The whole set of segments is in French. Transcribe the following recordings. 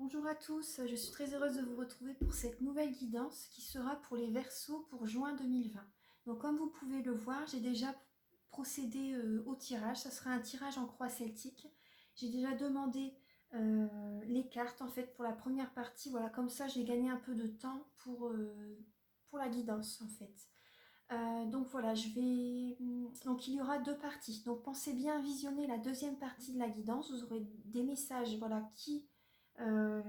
Bonjour à tous, je suis très heureuse de vous retrouver pour cette nouvelle guidance qui sera pour les Verseaux pour juin 2020. Donc comme vous pouvez le voir, j'ai déjà procédé au tirage, ça sera un tirage en croix celtique. J'ai déjà demandé les cartes en fait pour la première partie, voilà, comme ça j'ai gagné un peu de temps pour la guidance en fait. Donc voilà, donc il y aura deux parties. Donc pensez bien à visionner la deuxième partie de la guidance. Vous aurez des messages, voilà, euh,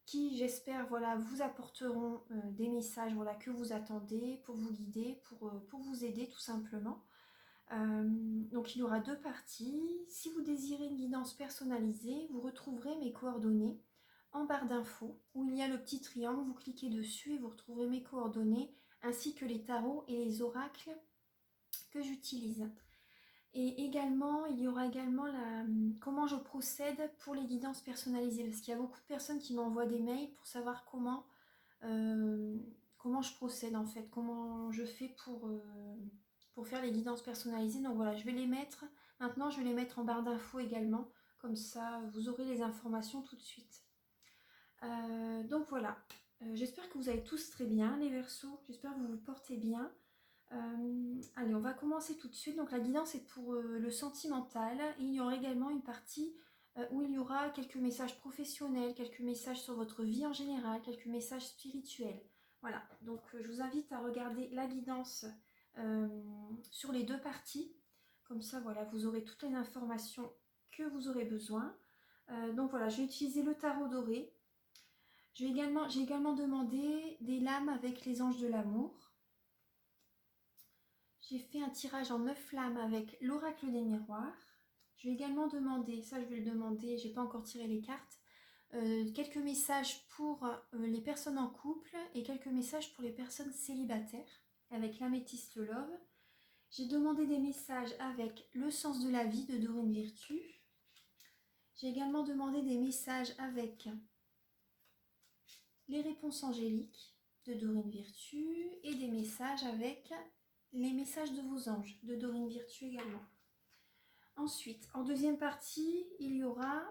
qui j'espère, voilà, vous apporteront des messages, voilà, que vous attendez pour vous guider, pour vous aider tout simplement. Donc il y aura deux parties. Si vous désirez une guidance personnalisée, vous retrouverez mes coordonnées en barre d'infos où il y a le petit triangle, vous cliquez dessus et vous retrouverez mes coordonnées ainsi que les tarots et les oracles que j'utilise. Et également, il y aura également comment je procède pour les guidances personnalisées parce qu'il y a beaucoup de personnes qui m'envoient des mails pour savoir euh, comment je procède en fait, comment je fais pour faire les guidances personnalisées. Donc voilà, je vais les mettre, maintenant je vais les mettre en barre d'infos également, comme ça vous aurez les informations tout de suite. Donc voilà, j'espère que vous allez tous très bien les Verseaux, j'espère que vous vous portez bien. Allez, on va commencer tout de suite. Donc la guidance est pour le sentimental. Et il y aura également une partie où il y aura quelques messages professionnels, quelques messages sur votre vie en général, quelques messages spirituels. Voilà, donc je vous invite à regarder la guidance euh, sur les deux parties. Comme ça, voilà, vous aurez toutes les informations que vous aurez besoin. Donc voilà, je vais utiliser le tarot doré. J'ai également demandé des lames avec les anges de l'amour. J'ai fait un tirage en 9 flammes avec l'oracle des miroirs. Je vais également demander, ça je vais le demander, j'ai pas encore tiré les cartes, quelques messages pour les personnes en couple et quelques messages pour les personnes célibataires avec l'améthyste love. J'ai demandé des messages avec le sens de la vie de Dorine Virtue. J'ai également demandé des messages avec les réponses angéliques de Dorine Virtue et des messages avec les messages de vos anges de Dorine Virtue également. Ensuite, en deuxième partie, il y aura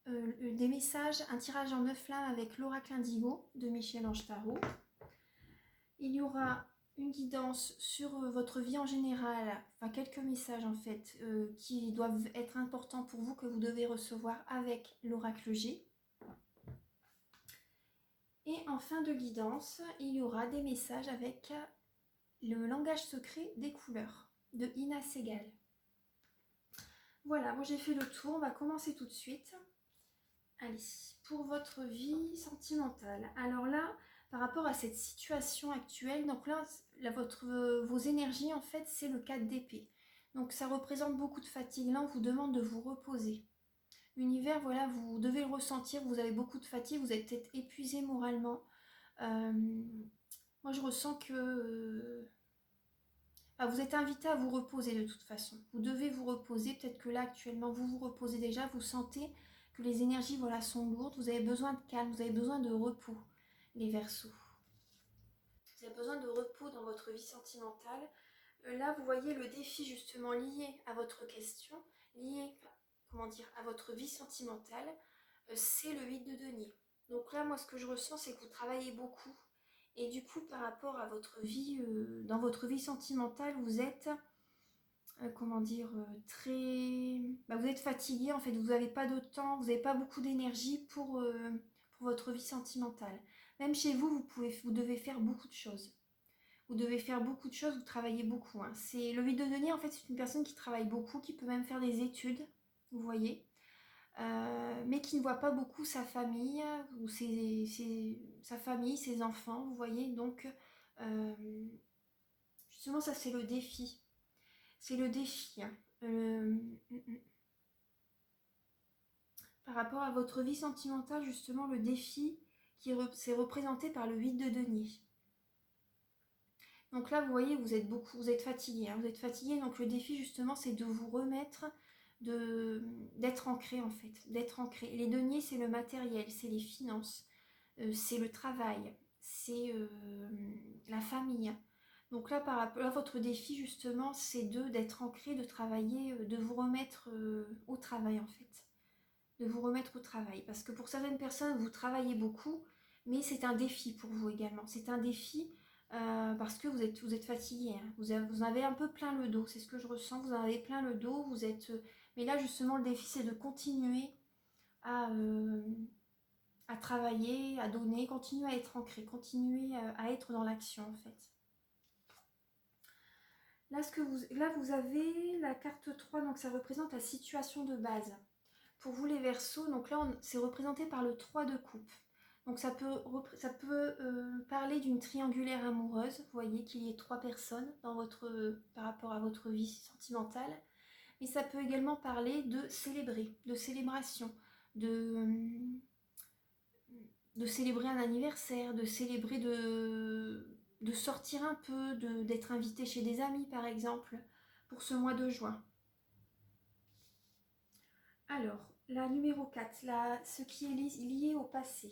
des messages, un tirage en 9 flammes avec l'oracle indigo de Michel-Ange Tarot. Il y aura une guidance sur votre vie en général, enfin quelques messages en fait, qui doivent être importants pour vous, que vous devez recevoir avec l'oracle G. Et en fin de guidance, il y aura des messages avec le langage secret des couleurs de Ina Segal. Voilà, moi j'ai fait le tour, on va commencer tout de suite. Allez, pour votre vie sentimentale. Alors là, par rapport à cette situation actuelle, donc là, vos énergies, en fait, c'est le 4 d'épée. Donc ça représente beaucoup de fatigue. Là, on vous demande de vous reposer. L'univers, voilà, vous devez le ressentir, vous avez beaucoup de fatigue, vous êtes peut-être épuisé moralement. Euh, Moi, je ressens que vous êtes invité à vous reposer de toute façon. Vous devez vous reposer. Peut-être que là, actuellement, vous vous reposez déjà. Vous sentez que les énergies, voilà, sont lourdes. Vous avez besoin de calme. Vous avez besoin de repos, les Verseaux. Vous avez besoin de repos dans votre vie sentimentale. Là, vous voyez le défi justement lié à votre question, lié, comment dire, à votre vie sentimentale, c'est le 8 de denier. Donc là, moi, ce que je ressens, c'est que vous travaillez beaucoup. Et du coup, par rapport à votre vie, dans votre vie sentimentale, vous êtes, comment dire, vous êtes fatigué, en fait, vous n'avez pas de temps, vous n'avez pas beaucoup d'énergie pour votre vie sentimentale. Même chez vous, vous devez faire beaucoup de choses. Vous devez faire beaucoup de choses, vous travaillez beaucoup. Hein. C'est le 8 de denier, en fait, c'est une personne qui travaille beaucoup, qui peut même faire des études, vous voyez, mais qui ne voit pas beaucoup sa famille, ou sa famille, ses enfants, vous voyez. Donc, justement, ça, c'est le défi. C'est le défi. Hein. Par rapport à votre vie sentimentale, justement, le défi c'est représenté par le 8 de denier. Donc là, vous voyez, vous êtes fatigué. Hein, vous êtes fatigué, donc le défi, justement, c'est de vous remettre, d'être ancré, en fait. D'être ancré. Les deniers, c'est le matériel, c'est les finances, c'est le travail, c'est la famille. Donc là, par rapport à votre défi, justement, c'est d'être ancré, de travailler, de vous remettre au travail, en fait. de vous remettre au travail. Parce que pour certaines personnes, vous travaillez beaucoup, mais c'est un défi pour vous également. C'est un défi parce que vous êtes fatigué, hein. Vous en avez un peu plein le dos, c'est ce que je ressens, vous en avez plein le dos, vous êtes... mais là, justement, le défi, c'est de continuer à, euh, à travailler, à donner, continuer à être ancré, continuer à être dans l'action, en fait. Là, vous avez la carte 3, donc ça représente la situation de base. Pour vous les Verseaux, donc là c'est représenté par le 3 de coupe. Donc ça peut parler d'une triangulaire amoureuse. Vous voyez qu'il y ait 3 personnes par rapport à votre vie sentimentale. Mais ça peut également parler de célébrer, de célébration, de, de célébrer un anniversaire, de célébrer de sortir un peu, d'être invité chez des amis par exemple, pour ce mois de juin. Alors, la numéro 4, ce qui est lié au passé.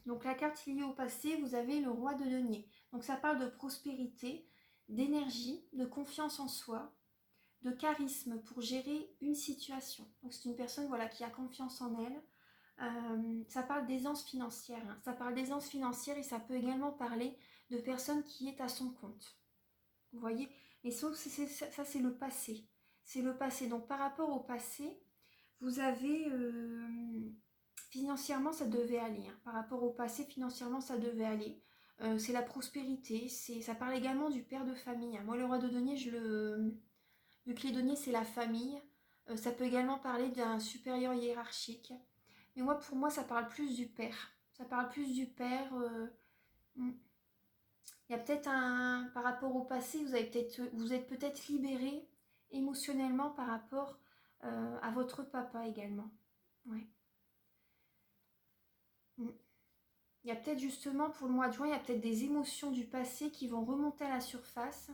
Donc la carte liée au passé, vous avez le roi de denier. Donc ça parle de prospérité, d'énergie, de confiance en soi, de charisme pour gérer une situation. Donc c'est une personne voilà, qui a confiance en elle. Ça parle d'aisance financière. Hein. Ça parle d'aisance financière et ça peut également parler de personne qui est à son compte. Vous voyez? Mais sauf ça c'est le passé. C'est le passé. Donc par rapport au passé, vous avez... financièrement, ça devait aller. Hein. Par rapport au passé, financièrement, ça devait aller. C'est la prospérité. Ça parle également du père de famille. Hein. Moi, le roi de denier, vu que les deniers, c'est la famille. Ça peut également parler d'un supérieur hiérarchique. Mais moi, pour moi, ça parle plus du père. Ça parle plus du père. Il y a peut-être par rapport au passé, vous êtes peut-être libéré émotionnellement par rapport à votre papa également. Ouais. Il y a peut-être justement pour le mois de juin, il y a peut-être des émotions du passé qui vont remonter à la surface.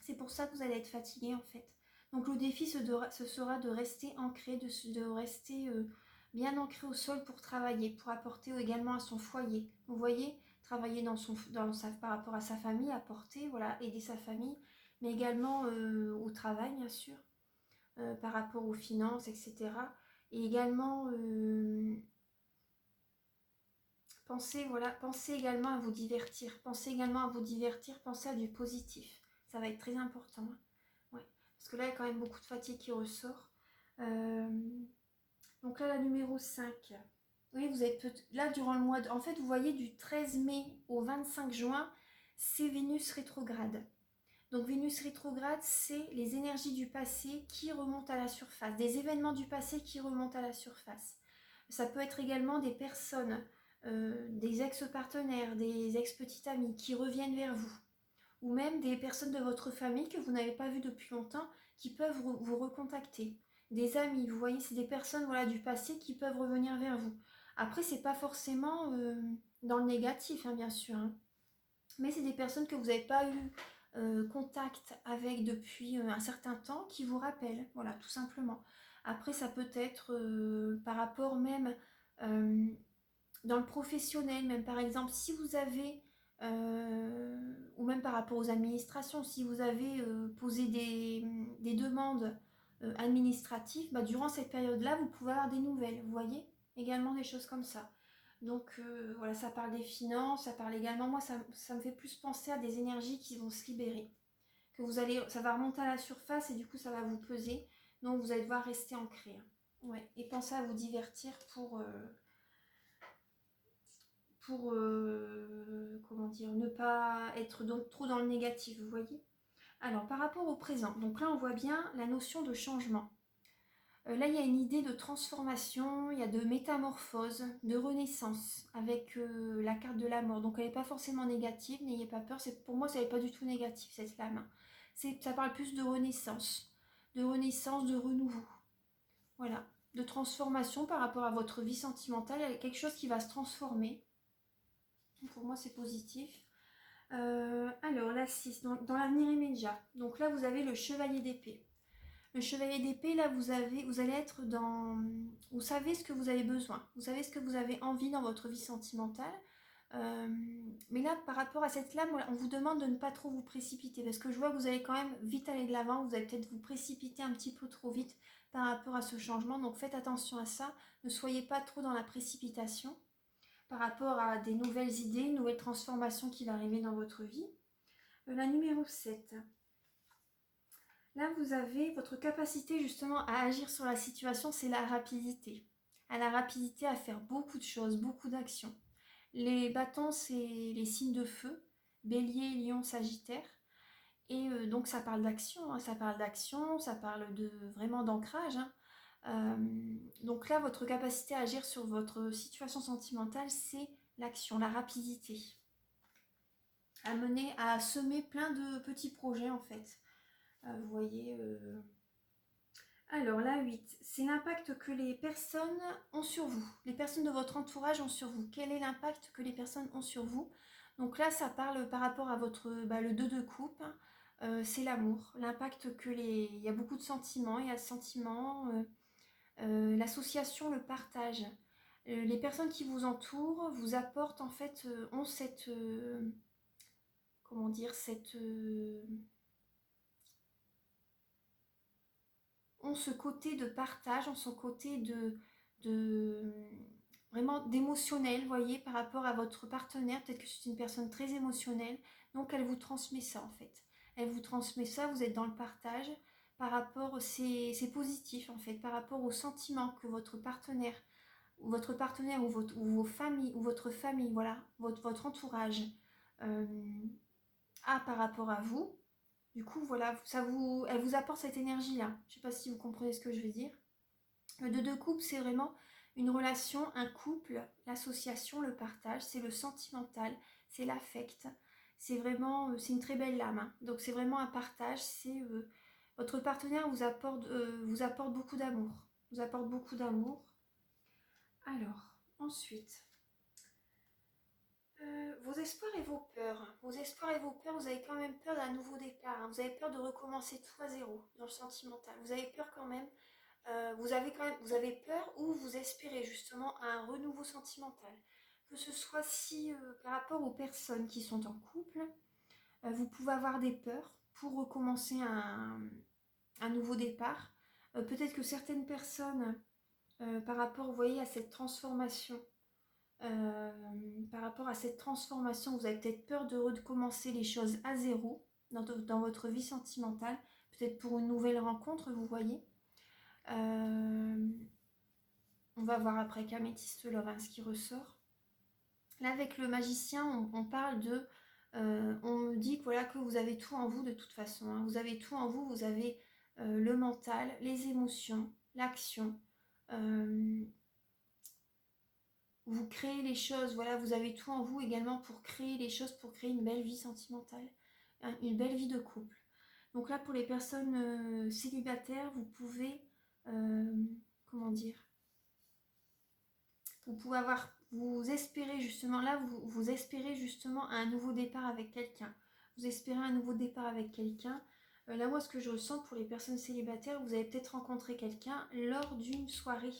C'est pour ça que vous allez être fatigué en fait. Donc le défi ce sera de rester ancré, de rester bien ancré au sol pour travailler, pour apporter également à son foyer. Vous voyez, travailler par rapport à sa famille, apporter, voilà, aider sa famille, mais également au travail bien sûr, par rapport aux finances, etc. Et également... pensez également à vous divertir. Pensez également à vous divertir, pensez à du positif. Ça va être très important. Hein. Ouais. Parce que là, il y a quand même beaucoup de fatigue qui ressort. Donc là, la numéro 5. Oui, vous êtes là durant le mois En fait, vous voyez, du 13 mai au 25 juin, c'est Vénus rétrograde. Donc Vénus rétrograde, c'est les énergies du passé qui remontent à la surface. Des événements du passé qui remontent à la surface. Ça peut être également des personnes... des ex-partenaires, des ex-petites amies qui reviennent vers vous, ou même des personnes de votre famille que vous n'avez pas vues depuis longtemps qui peuvent vous recontacter. Des amis, vous voyez, c'est des personnes voilà, du passé qui peuvent revenir vers vous. Après, c'est pas forcément dans le négatif, hein, bien sûr, hein. Mais c'est des personnes que vous n'avez pas eu contact avec depuis un certain temps qui vous rappellent, voilà, tout simplement. Après, ça peut être par rapport même dans le professionnel, même par exemple, si vous avez, ou même par rapport aux administrations, si vous avez posé des demandes administratives, bah, durant cette période-là, vous pouvez avoir des nouvelles, vous voyez, également des choses comme ça. Donc voilà, ça parle des finances, ça parle également, moi ça me fait plus penser à des énergies qui vont se libérer, ça va remonter à la surface et du coup ça va vous peser, donc vous allez devoir rester ancré. Hein. Ouais, et pensez à vous divertir pour comment dire, ne pas être donc trop dans le négatif, vous voyez. Alors, par rapport au présent, donc là, on voit bien la notion de changement. Là, il y a une idée de transformation, il y a de métamorphose, de renaissance, avec la carte de la mort. Donc, elle n'est pas forcément négative, n'ayez pas peur. Pour moi, ça n'est pas du tout négatif, cette lame. Ça parle plus de renaissance, de renouveau. Voilà, de transformation par rapport à votre vie sentimentale. Il y a quelque chose qui va se transformer. Pour moi, c'est positif. Alors, la 6, dans l'avenir immédiat. Donc là, vous avez le chevalier d'épée. Le chevalier d'épée, là, vous allez être dans... Vous savez ce que vous avez besoin. Vous savez ce que vous avez envie dans votre vie sentimentale. Mais là, par rapport à cette lame, on vous demande de ne pas trop vous précipiter parce que je vois que vous allez quand même vite aller de l'avant. Vous allez peut-être vous précipiter un petit peu trop vite par rapport à ce changement. Donc faites attention à ça. Ne soyez pas trop dans la précipitation par rapport à des nouvelles idées, une nouvelle transformation qui va arriver dans votre vie. La numéro 7. Là, vous avez votre capacité justement à agir sur la situation, c'est la rapidité. À la rapidité à faire beaucoup de choses, beaucoup d'actions. Les bâtons, c'est les signes de feu, Bélier, Lion, Sagittaire. Et donc ça parle d'action, hein, ça parle de vraiment d'ancrage. Hein. Donc là, votre capacité à agir sur votre situation sentimentale, c'est l'action, la rapidité. À semer plein de petits projets en fait. Vous voyez. Alors la 8, c'est l'impact que les personnes ont sur vous. Les personnes de votre entourage ont sur vous. Quel est l'impact que les personnes ont sur vous? Donc là, ça parle par rapport à votre le 2 de coupe. C'est l'amour. L'impact que les... Il y a beaucoup de sentiments. Il y a le sentiment, l'association, le partage. Les personnes qui vous entourent vous apportent en fait, ont cette... comment dire? Ont ce côté de partage, ont ce côté de vraiment d'émotionnel, vous voyez, par rapport à votre partenaire. Peut-être que c'est une personne très émotionnelle, donc elle vous transmet ça en fait. Elle vous transmet ça, vous êtes dans le partage. Par rapport, c'est positif en fait, par rapport aux sentiments que votre partenaire ou vos familles, ou votre famille, voilà, votre entourage a par rapport à vous. Du coup, voilà, elle vous apporte cette énergie-là. Je ne sais pas si vous comprenez ce que je veux dire. Le 2 de coupe, c'est vraiment une relation, un couple, l'association, le partage, c'est le sentimental, c'est l'affect. C'est vraiment, c'est une très belle lame. Hein. Donc c'est vraiment un partage, votre partenaire vous apporte beaucoup d'amour. Vous apporte beaucoup d'amour. Alors, ensuite, vos espoirs et vos peurs. Vos espoirs et vos peurs, vous avez quand même peur d'un nouveau départ. Hein. Vous avez peur de recommencer tout à zéro dans le sentimental. Vous avez peur quand même. Vous avez peur ou vous espérez justement un renouveau sentimental. Que ce soit si par rapport aux personnes qui sont en couple, vous pouvez avoir des peurs pour recommencer un nouveau départ. Peut-être que certaines personnes, par rapport, vous voyez, à cette transformation, vous avez peut-être peur de recommencer les choses à zéro dans votre vie sentimentale, peut-être pour une nouvelle rencontre, vous voyez. On va voir après qu'Améthyste Love, hein, ce qui ressort. Là, avec le magicien, on parle de... on me dit que, voilà, que vous avez tout en vous de toute façon. Hein. Vous avez tout en vous, vous avez le mental, les émotions, l'action. Vous créez les choses, voilà, vous avez tout en vous également pour créer les choses, pour créer une belle vie sentimentale, hein, une belle vie de couple. Donc là, pour les personnes célibataires, vous pouvez... comment dire, vous espérez justement, là, vous espérez justement un nouveau départ avec quelqu'un. Vous espérez un nouveau départ avec quelqu'un. Là, moi, ce que je ressens pour les personnes célibataires, vous avez peut-être rencontré quelqu'un lors d'une soirée.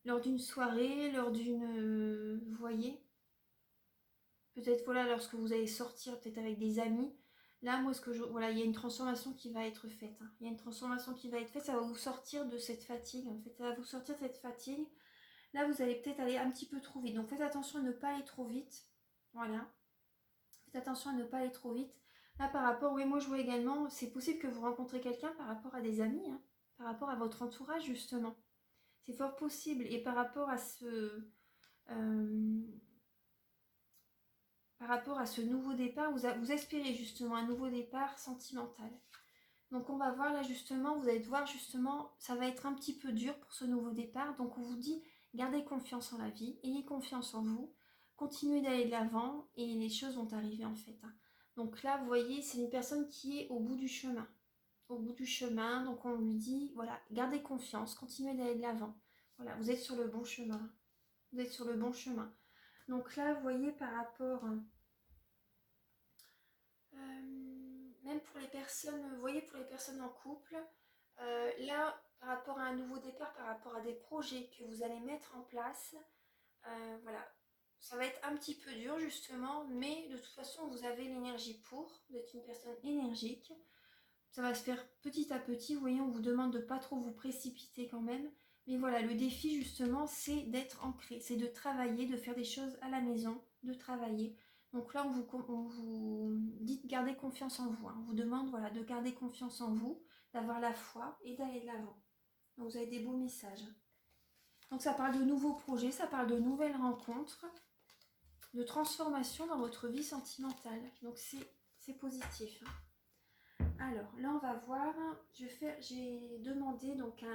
Lors d'une soirée, vous voyez, peut-être, voilà, lorsque vous allez sortir, peut-être avec des amis. Là, moi, voilà, il y a une transformation qui va être faite. Hein. Il y a une transformation qui va être faite, ça va vous sortir de cette fatigue, en fait. Ça va vous sortir de cette fatigue. Là, vous allez peut-être aller un petit peu trop vite. Donc, faites attention à ne pas aller trop vite. Voilà. Faites attention à ne pas aller trop vite. Là, par rapport, oui, moi, je vois également, c'est possible que vous rencontrez quelqu'un par rapport à des amis, hein, par rapport à votre entourage, justement. C'est fort possible. Et par rapport à ce nouveau départ, vous espérez justement un nouveau départ sentimental. Donc on va voir là justement, vous allez voir justement, ça va être un petit peu dur pour ce nouveau départ. Donc on vous dit, gardez confiance en la vie, ayez confiance en vous, continuez d'aller de l'avant et les choses vont arriver en fait. Hein. Donc là, vous voyez, c'est une personne qui est au bout du chemin. Au bout du chemin, donc on lui dit, voilà, gardez confiance, continuez d'aller de l'avant. Voilà, vous êtes sur le bon chemin. Vous êtes sur le bon chemin. Donc là, vous voyez, par rapport... même pour les personnes, vous voyez, pour les personnes en couple, là, par rapport à un nouveau départ, par rapport à des projets que vous allez mettre en place, voilà, ça va être un petit peu dur justement, mais de toute façon vous avez l'énergie pour, vous êtes une personne énergique. Ça va se faire petit à petit, vous voyez, on vous demande de pas trop vous précipiter quand même. Mais voilà, le défi justement, c'est d'être ancré, c'est de travailler, de faire des choses à la maison, de travailler. Donc là, on vous dit de garder confiance en vous, hein. On vous demande voilà, de garder confiance en vous, d'avoir la foi et d'aller de l'avant. Donc vous avez des beaux messages. Donc ça parle de nouveaux projets, ça parle de nouvelles rencontres, de transformation dans votre vie sentimentale. Donc c'est positif, hein. Alors là on va voir, j'ai demandé donc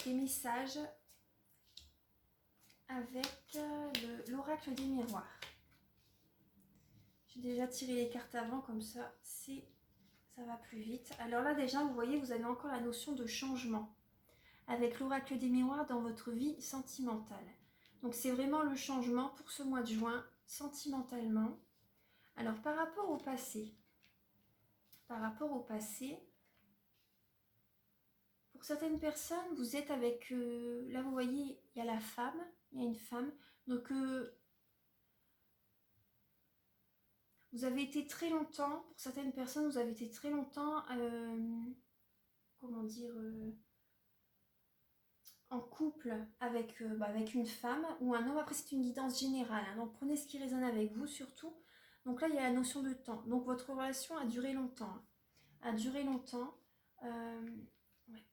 des messages avec l'oracle des miroirs. J'ai déjà tiré les cartes avant, comme ça ça va plus vite. Alors là déjà vous voyez, vous avez encore la notion de changement avec l'oracle des miroirs dans votre vie sentimentale. Donc c'est vraiment le changement pour ce mois de juin sentimentalement. Alors par rapport au passé, pour certaines personnes, vous êtes avec, là vous voyez, il y a la femme, il y a une femme, donc vous avez été très longtemps, pour certaines personnes, vous avez été très longtemps, comment dire, en couple avec une femme ou un homme. Après c'est une guidance générale, hein, donc prenez ce qui résonne avec vous surtout. Donc là il y a la notion de temps, donc votre relation a duré longtemps, hein. A duré longtemps, ouais.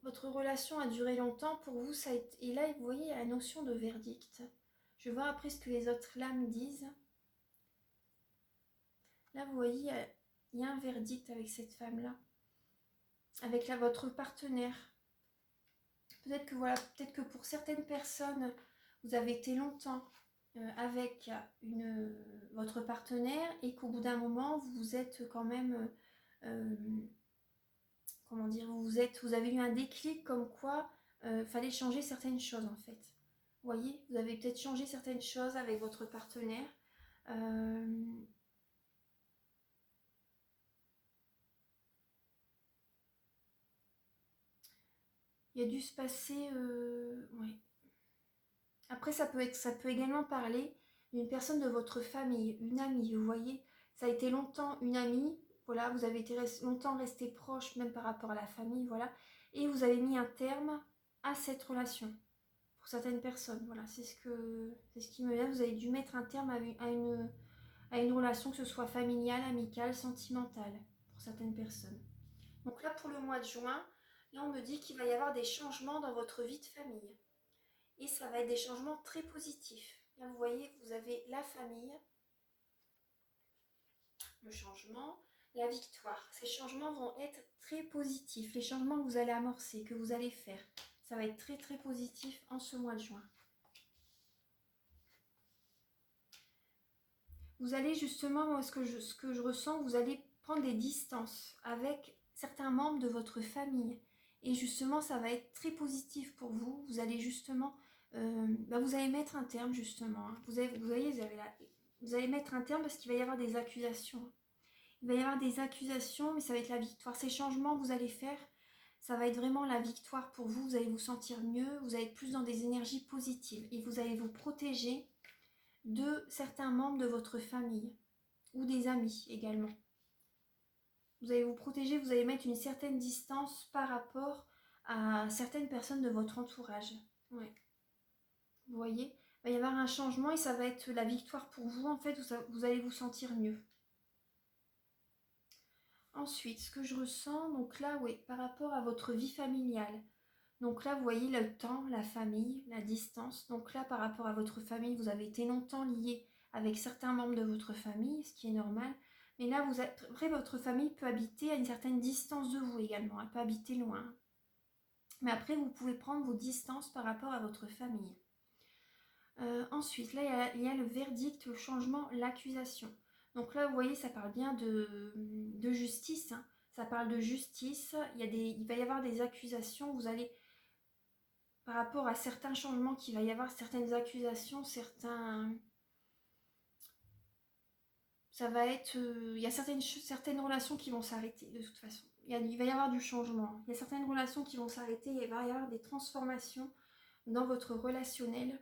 Votre relation a duré longtemps, pour vous ça a été... Et là vous voyez il y a la notion de verdict. Je vois après ce que les autres lames disent. Là vous voyez il y a un verdict avec cette femme là, avec votre partenaire. Peut-être que voilà, peut-être que pour certaines personnes, vous avez été longtemps avec votre partenaire et qu'au bout d'un moment, vous êtes quand même, comment dire, vous avez eu un déclic comme quoi fallait changer certaines choses en fait. Vous voyez, vous avez peut-être changé certaines choses avec votre partenaire. Il a dû se passer, ouais. Après, ça peut également parler d'une personne de votre famille, une amie, vous voyez. Ça a été longtemps une amie, voilà, vous avez été longtemps resté proche, même par rapport à la famille, voilà. Et vous avez mis un terme à cette relation, pour certaines personnes, voilà. C'est ce qui me vient, vous avez dû mettre un terme à une relation, que ce soit familiale, amicale, sentimentale, pour certaines personnes. Donc là, pour le mois de juin, là, on me dit qu'il va y avoir des changements dans votre vie de famille. Et ça va être des changements très positifs. Là, vous voyez, vous avez la famille, le changement, la victoire. Ces changements vont être très positifs. Les changements que vous allez amorcer, que vous allez faire, ça va être très très positif en ce mois de juin. Vous allez justement, moi, ce que je ressens, vous allez prendre des distances avec certains membres de votre famille. Et justement, ça va être très positif pour vous. Vous allez justement, vous allez mettre un terme justement, hein. Vous allez mettre un terme parce qu'il va y avoir des accusations. Il va y avoir des accusations, mais ça va être la victoire. Ces changements que vous allez faire, ça va être vraiment la victoire pour vous. Vous allez vous sentir mieux, vous allez être plus dans des énergies positives. Et vous allez vous protéger de certains membres de votre famille ou des amis également. Vous allez vous protéger, vous allez mettre une certaine distance par rapport à certaines personnes de votre entourage. Ouais. Vous voyez, il va y avoir un changement et ça va être la victoire pour vous. En fait, vous allez vous sentir mieux. Ensuite, ce que je ressens, donc là, oui, par rapport à votre vie familiale. Donc là, vous voyez le temps, la famille, la distance. Donc là, par rapport à votre famille, vous avez été longtemps lié avec certains membres de votre famille, ce qui est normal. Mais là, après, votre famille peut habiter à une certaine distance de vous également. Elle peut habiter loin. Mais après, vous pouvez prendre vos distances par rapport à votre famille. Ensuite, là, il y a le verdict, le changement, l'accusation. Donc là, vous voyez, ça parle bien de justice, hein. Ça parle de justice. Il va y avoir des accusations. Vous allez, par rapport à certains changements qu'il va y avoir, certaines accusations, ça va être, il y a certaines relations qui vont s'arrêter de toute façon. Il va y avoir du changement. Il y a certaines relations qui vont s'arrêter. Il va y avoir des transformations dans votre relationnel.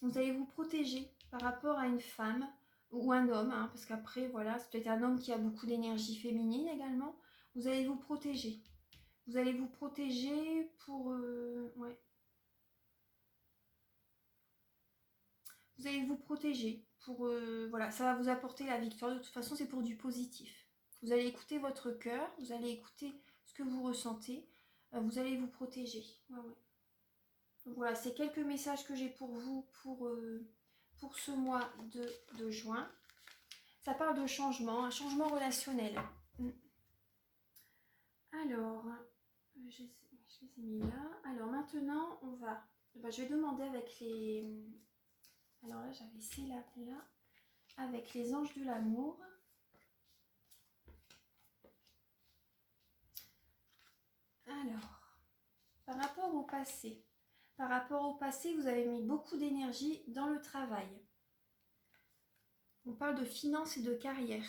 Vous allez vous protéger par rapport à une femme ou un homme, hein, parce qu'après, voilà, c'est peut-être un homme qui a beaucoup d'énergie féminine également. Vous allez vous protéger. Vous allez vous protéger pour... ouais. Vous allez vous protéger pour... voilà, ça va vous apporter la victoire. De toute façon, c'est pour du positif. Vous allez écouter votre cœur, vous allez écouter ce que vous ressentez. Vous allez vous protéger. Ouais, ouais. Donc voilà, c'est quelques messages que j'ai pour vous pour ce mois de juin. Ça parle de changement, un changement relationnel. Alors, je les ai mis là. Alors maintenant, on va... je vais demander avec les... Alors là, j'avais ces là, avec les anges de l'amour. Alors, par rapport au passé. Par rapport au passé, vous avez mis beaucoup d'énergie dans le travail. On parle de finances et de carrière.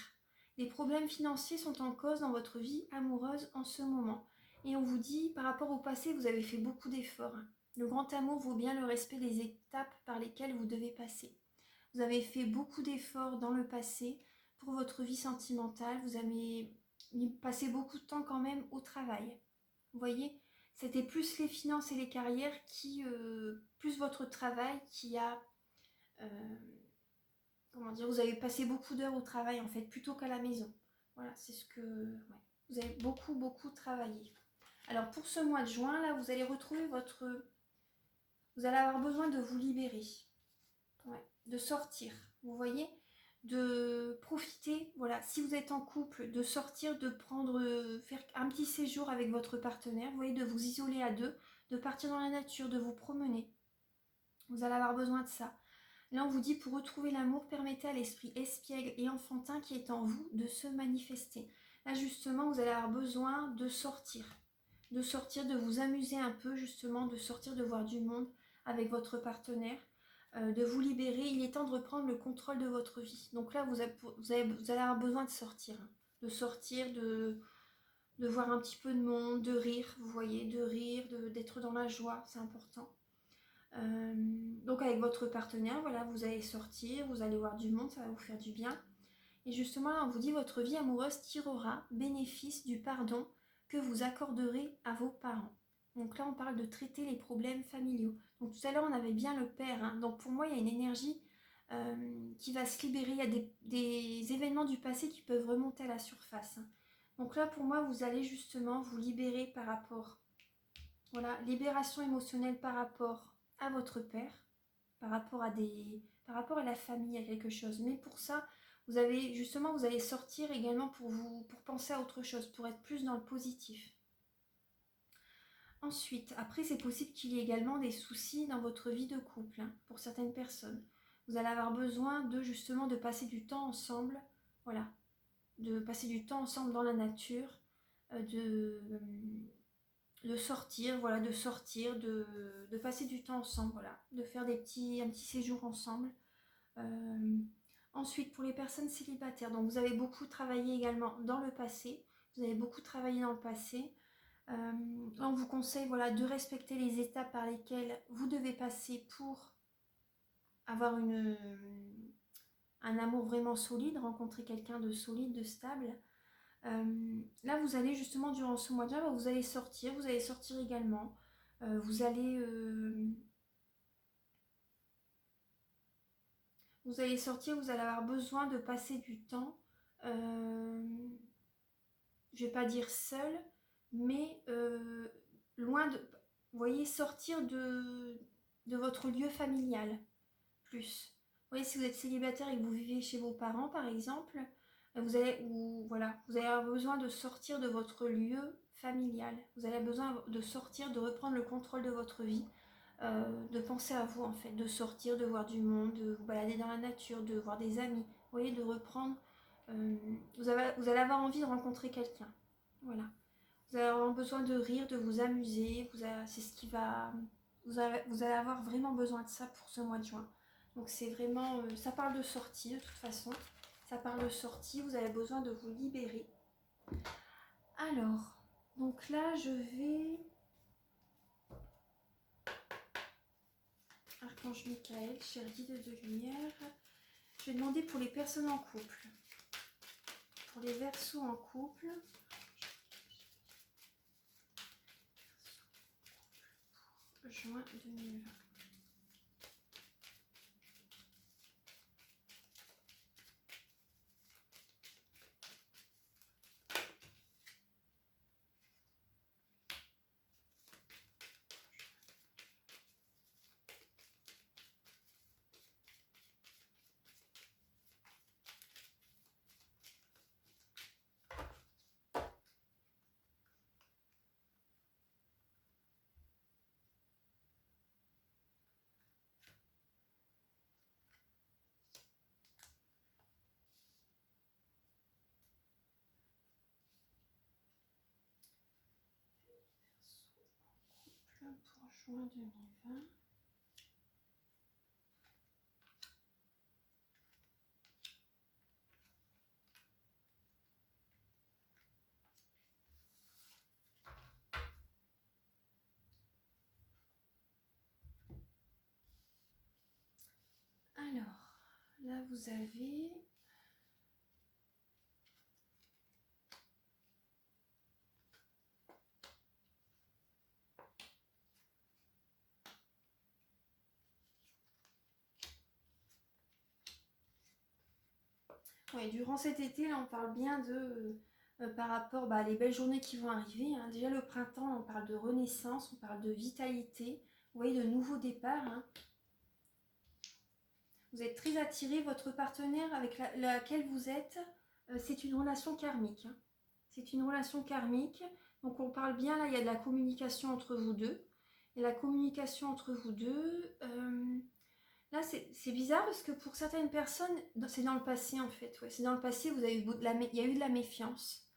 Les problèmes financiers sont en cause dans votre vie amoureuse en ce moment. Et on vous dit, par rapport au passé, vous avez fait beaucoup d'efforts. Le grand amour vaut bien le respect des étapes par lesquelles vous devez passer. Vous avez fait beaucoup d'efforts dans le passé pour votre vie sentimentale. Vous avez passé beaucoup de temps quand même au travail. Vous voyez, c'était plus les finances et les carrières plus votre travail qui a... comment dire, vous avez passé beaucoup d'heures au travail en fait, plutôt qu'à la maison. Voilà, c'est ce que... Ouais. Vous avez beaucoup travaillé. Alors pour ce mois de juin, là, vous allez retrouver votre... Vous allez avoir besoin de vous libérer. Ouais, de sortir. Vous voyez, de profiter, voilà, si vous êtes en couple, de sortir, de faire un petit séjour avec votre partenaire, vous voyez, de vous isoler à deux, de partir dans la nature, de vous promener. Vous allez avoir besoin de ça. Là, on vous dit, pour retrouver l'amour, permettez à l'esprit espiègle et enfantin qui est en vous de se manifester. Là, justement, vous allez avoir besoin de sortir, de vous amuser un peu, justement, de sortir, de voir du monde avec votre partenaire, de vous libérer. Il est temps de reprendre le contrôle de votre vie. Donc là, vous allez avoir besoin de sortir, hein. De sortir, de voir un petit peu de monde, de rire, vous voyez, de rire, d'être dans la joie, c'est important. Donc avec votre partenaire, voilà, vous allez sortir, vous allez voir du monde, ça va vous faire du bien. Et justement, là, on vous dit, votre vie amoureuse tirera bénéfice du pardon que vous accorderez à vos parents. Donc là, on parle de traiter les problèmes familiaux. Donc tout à l'heure, on avait bien le père, hein. Donc pour moi, il y a une énergie qui va se libérer. Il y a des événements du passé qui peuvent remonter à la surface, hein. Donc là, pour moi, vous allez justement vous libérer par rapport... Voilà, libération émotionnelle par rapport à votre père, par rapport à la famille, à quelque chose. Mais pour ça, vous allez sortir également pour penser à autre chose, pour être plus dans le positif. Ensuite, après, c'est possible qu'il y ait également des soucis dans votre vie de couple, hein, pour certaines personnes. Vous allez avoir besoin de passer du temps ensemble, voilà, de passer du temps ensemble dans la nature, de sortir, voilà, de passer du temps ensemble, voilà, de faire un petit séjour ensemble. Ensuite, pour les personnes célibataires, donc vous avez beaucoup travaillé également dans le passé, on vous conseille, voilà, de respecter les étapes par lesquelles vous devez passer pour avoir un amour vraiment solide, rencontrer quelqu'un de solide, de stable. Là, vous allez justement, durant ce mois de juin, vous allez sortir également. Vous allez sortir, vous allez avoir besoin de passer du temps, je vais pas dire seul, mais loin de... Vous voyez, sortir de votre lieu familial, plus. Vous voyez, si vous êtes célibataire et que vous vivez chez vos parents, par exemple, vous allez avoir besoin de sortir de votre lieu familial. Vous avez besoin de sortir, de reprendre le contrôle de votre vie, de penser à vous en fait, de sortir, de voir du monde, de vous balader dans la nature, de voir des amis. Vous voyez, de reprendre. Vous allez avoir envie de rencontrer quelqu'un. Voilà. Vous allez avoir besoin de rire, de vous amuser. C'est ce qui va. Vous allez avoir vraiment besoin de ça pour ce mois de juin. Donc c'est vraiment, ça parle de sortie de toute façon, ça parle de sortie, vous avez besoin de vous libérer. Alors, donc là je vais archange Michael, cher guide de lumière. Je vais demander pour les personnes en couple. Pour les Verseaux en couple. Juin 2020. Pour juin 2020. Alors, là vous avez... Ouais, durant cet été, là, on parle bien de... par rapport les belles journées qui vont arriver. Hein. Déjà le printemps, on parle de renaissance, on parle de vitalité. Vous voyez, de nouveaux départs. Hein. Vous êtes très attiré, votre partenaire avec laquelle vous êtes, c'est une relation karmique. Hein. C'est une relation karmique. Donc on parle bien, là, il y a de la communication entre vous deux. Et la communication entre vous deux... Là, c'est bizarre parce que pour certaines personnes, c'est dans le passé en fait. Ouais, c'est dans le passé, vous avez eu il y a eu de la méfiance.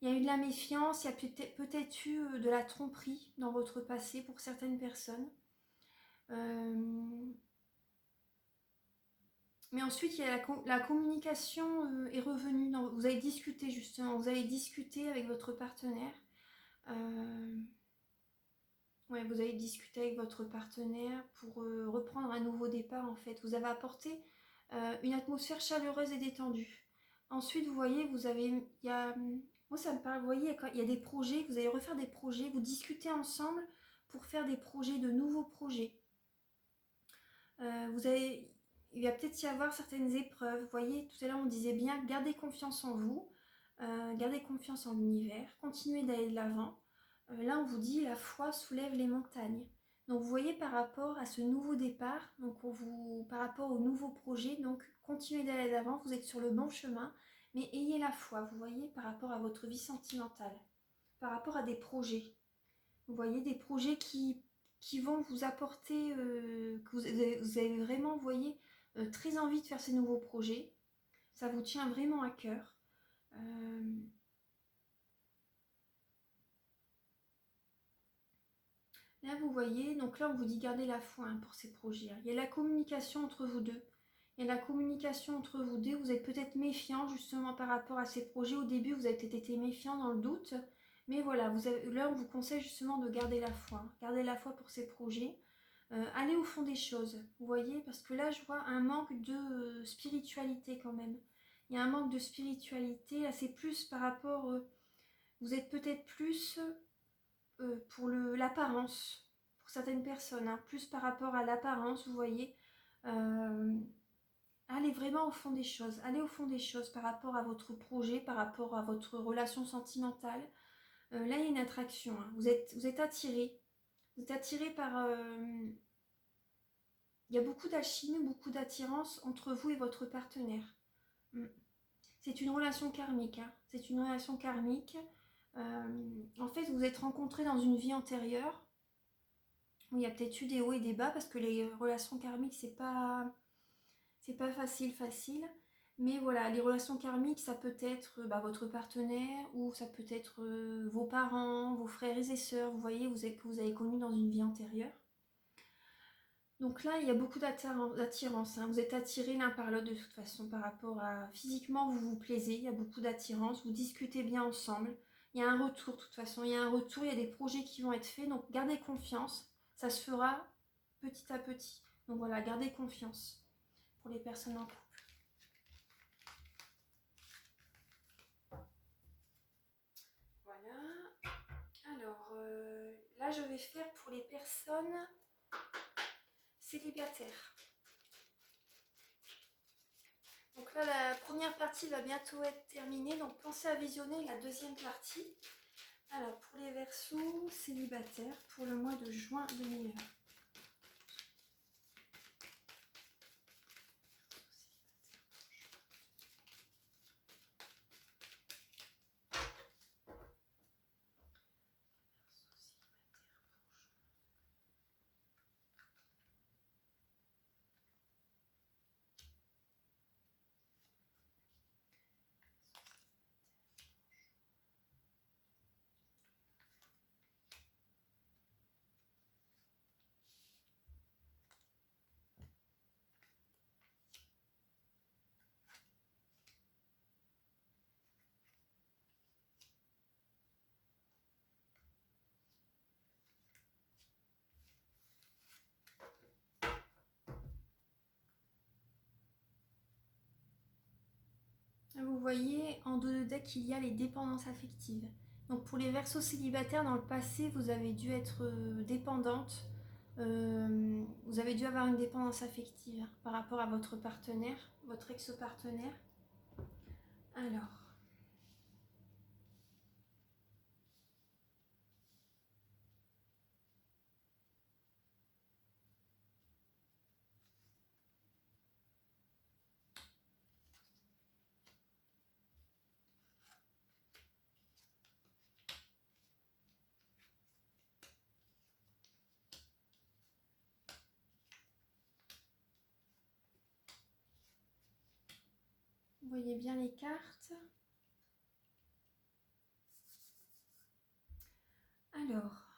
Il y a eu de la méfiance, il y a peut-être eu de la tromperie dans votre passé pour certaines personnes. Mais ensuite, il y a la communication est revenue. Vous avez discuté justement, vous avez discuté avec votre partenaire. Ouais, vous avez discuté avec votre partenaire pour reprendre un nouveau départ en fait. Vous avez apporté une atmosphère chaleureuse et détendue. Ensuite, vous voyez, moi ça me parle, vous voyez, il y a des projets, vous allez refaire des projets, vous discutez ensemble pour faire des projets, de nouveaux projets. Il va peut-être y avoir certaines épreuves. Vous voyez, tout à l'heure on disait bien, gardez confiance en vous, gardez confiance en l'univers, continuez d'aller de l'avant. Là on vous dit, la foi soulève les montagnes. Donc vous voyez par rapport à ce nouveau départ, donc par rapport au nouveau projet, donc continuez d'aller de l'avant, vous êtes sur le bon chemin, mais ayez la foi, vous voyez, par rapport à votre vie sentimentale, par rapport à des projets. Vous voyez, des projets qui vont vous apporter, que vous avez vraiment, vous voyez, très envie de faire ces nouveaux projets. Ça vous tient vraiment à cœur. Là, vous voyez, donc là, on vous dit gardez la foi hein, pour ces projets. Hein. Il y a la communication entre vous deux. Il y a la communication entre vous deux. Vous êtes peut-être méfiant justement par rapport à ces projets. Au début, vous avez peut-être été méfiant dans le doute. Mais voilà, là, on vous conseille justement de garder la foi. Hein. Gardez la foi pour ces projets. Allez au fond des choses, vous voyez, parce que là, je vois un manque de spiritualité quand même. Il y a un manque de spiritualité. Là, c'est plus par rapport... vous êtes peut-être plus... pour l'apparence, pour certaines personnes, hein, plus par rapport à l'apparence, vous voyez. Allez vraiment au fond des choses, allez au fond des choses par rapport à votre projet, par rapport à votre relation sentimentale. Là, il y a une attraction, hein. Vous êtes attiré. Vous êtes attiré par... il y a beaucoup d'alchimie, beaucoup d'attirance entre vous et votre partenaire. C'est une relation karmique, hein. C'est une relation karmique. En fait, vous êtes rencontrés dans une vie antérieure. Il y a peut-être eu des hauts et des bas parce que les relations karmiques, c'est pas facile. Mais voilà, les relations karmiques, ça peut être votre partenaire ou ça peut être vos parents, vos frères et sœurs, vous voyez, que vous avez connu dans une vie antérieure. Donc là, il y a beaucoup d'attirance. Hein. Vous êtes attirés l'un par l'autre de toute façon par rapport à... Physiquement, vous vous plaisez, il y a beaucoup d'attirance, vous discutez bien ensemble. Il y a un retour de toute façon, il y a un retour, il y a des projets qui vont être faits. Donc gardez confiance, ça se fera petit à petit. Donc voilà, gardez confiance pour les personnes en couple. Voilà. Alors, là, je vais faire pour les personnes célibataires. Donc là, la première partie va bientôt être terminée, donc pensez à visionner la deuxième partie. Alors, pour les Verseaux célibataires, pour le mois de juin 2020. Vous voyez, en dos de deck, il y a les dépendances affectives. Donc pour les Verseaux célibataires, dans le passé, vous avez dû être dépendante. Vous avez dû avoir une dépendance affective par rapport à votre partenaire, votre ex-partenaire. Alors, vous voyez bien les cartes. Alors,